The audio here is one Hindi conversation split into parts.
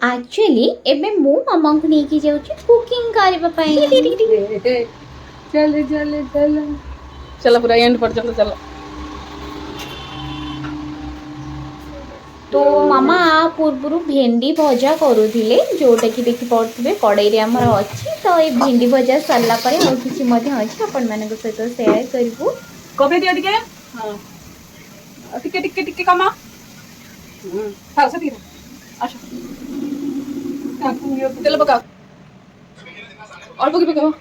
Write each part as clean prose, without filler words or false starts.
एक्चुअली एबे मो मामा को लेके जाउची कुकिंग करबा पई। चल चल चल चल पूरा एंड पर चल चल। तो मामा पूर्व भेंडी भजा करूथिले जोटा कि देखि पड़थबे कड़ाई रे हमर अछि। तो ए भेंडी भजा सरला परे और किछि मध्ये अछि अपन माने सहित शेयर करबो। कॉफी दियो टिके। हां टिके टिके टिके कमा। खाओ से अच्छा तेल पकाओ अल्प की पकाओ।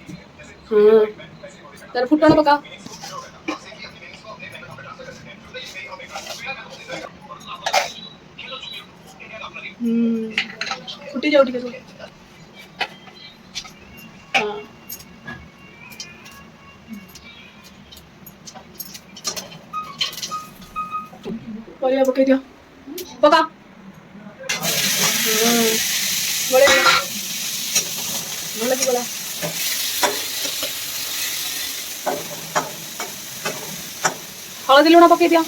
तेरे फुटण पकाओ। फुटी जाओ टिके हाँ परिया पकाई दियो पका गोले गोला की गोला हळदी लुण पकाई दियो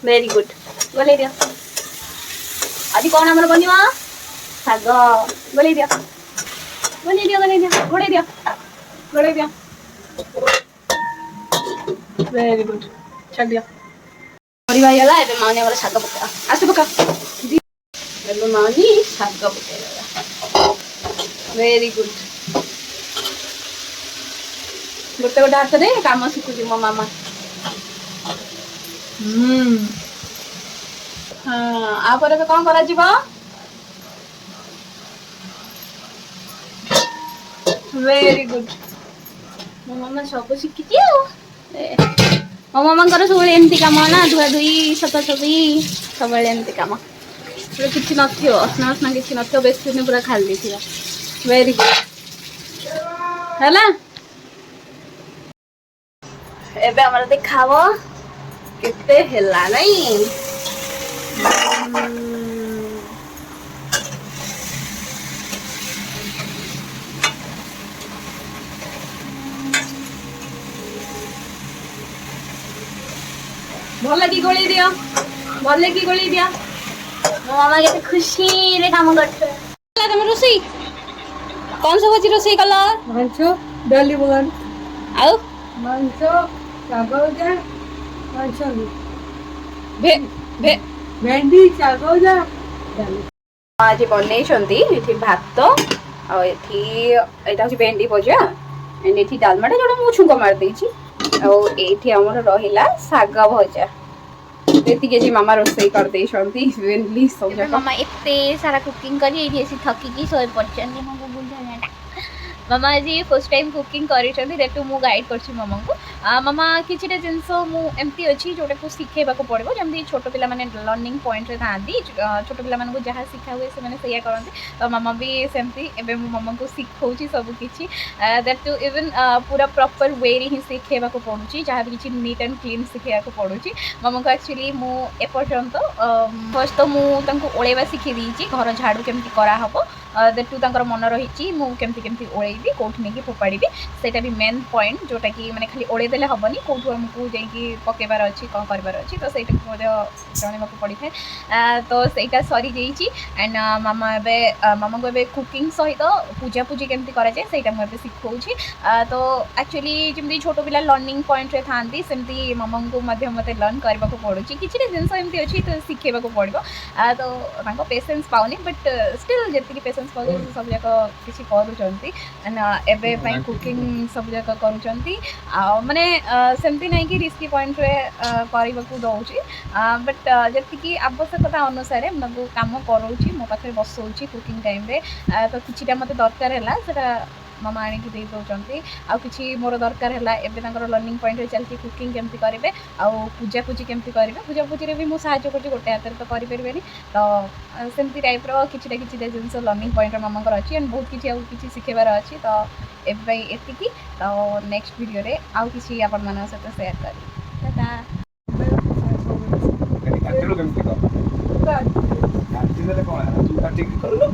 वेरी गुड गोले दियो आज कौन हमर बनिवा साग गोले दियो गोले दियो गोले दियो गोले दियो गोले दियो वेरी गुड छाड़ दियो परिवा यला एबे माने हमर साग पका आसे पका एबे मानी साग पका वेरी गुड गोटे गोटे हाथ दे काम शिखुची मो मामा हाँ आ पर एबे कोन करा जीवो वेरी गुड मो मामा सब शिखिची मो मामा सब एमती कम ना धुआ धुई सफा सफी सब एमती कम किसी नथियो असना असना किसी नथियो बेसी दिन पूरा खाली थी वेरी गुड हैला एबे हमर देखावो केते हेला नहीं भल की गोली दियो भल की गोली दिया मो मामा के खुशी रे काम करछे। तुम रोसई कौन सा भजी रोसई कला मांसो डाली बोलन आउ मांसो सागोजा मांसो भे भे भेंडी सागोजा डाली आज बनै छंती एठी भात आ एठी एटा होची भेंडी भजा एंड एठी डालमाटा जोडा मु छुंको मार देची आ एठी हमर रहिला साग भजा एती के जी मामा रोसई कर दे छंती इवेंटली सब जका मामा एते सारा कुकिंग करी एठी एसी थकी की सोय पड़छन मको बुझाना मामा आज फर्स्ट टाइम कुकिंग करिछंती देटु मु गाइड करछि मामा को मामा किछिटा जिंस मु एमती अछि जोटा को सिखेबा को पड़बो जेमती छोटो पिला माने लर्निंग पॉइंट रे थांदी छोटो पिला माने को जहा सिखा हुए से माने सैया करंती तो मामा भी सेमती एबे मु मामा को सिखौछि सब किछि दैट टू इवन पूरा प्रॉपर वे रे ही सिखेबा को पड़ुछि जहा भी किछि नीट एंड क्लीन सिखेबा को पड़ुछि मामा को एक्चुअली मु ए पर्यंत फर्स्ट तो मु तंको ओळेबा सिखि दीछि घर झाड़ू केमती करा हबो देटू तांकर मन रही मु केमती केमती ओळेबी कोठी नेकी फोपाड़ीबी सेटा भी मेन पॉइंट जोटा कि माने खाली ओळे देले हबनी कोठु हमकु जाईकी पकेबार अछि कोन करबार अछि तो सेटा मोर जणेबाकू पड़ी थाए तो सेटा सरी जाईची एंड मामा एबे मामा को एबे कुकिंग सहित पूजा पूजी केमती करा जाय सेटा मु एबे सिखौची तो एक्चुअली जेमती छोटो पिला लर्निंग पॉइंट रे थांती सेमती मामा को मध्य मते लर्न करबाकू पड़ुची किछि जिंस एमती अछि तो सिखेबाकू पड़बो तो तांको पेशेंस पाउनी बट स्टिल जेति पेशेंस पाउ सब जाक किछि करूचंती एंड एबे पई कुकिंग सब जाक करूचंती माने सेमती नै कि रिस्की पॉइंट रे करबाकू दउची बट जेति कि आवश्यकता अनुसार मगु काम करूची मो पाखे बसौची कुकिंग टाइम रे तो किछिटा मते दरकार हैला सेटा मामा आनिक दे दौरान आउ कि मोर दरकार है एवं तर लर्निंग पॉइंट चलती कुकिंग केमती करेंगे आउ पूजा पूजी केमती करेंगे पूजा पूजी भी मुझे साहय कर गोटे हाथ तो करें तो सेमती टाइप किसी जिन लर्निंग पॉइंट मामा अच्छी एंड बहुत किसी शिखेबार अच्छी तो एति तो नेक्स्ट वीडियो रे आउ किसी आपण मान सहित शेयर करी କାଟିଲୁ କେମିତି କହ କାଟିଦେଲେ କଣ ହେଲା ତୁ କାଟିକି କଲୁ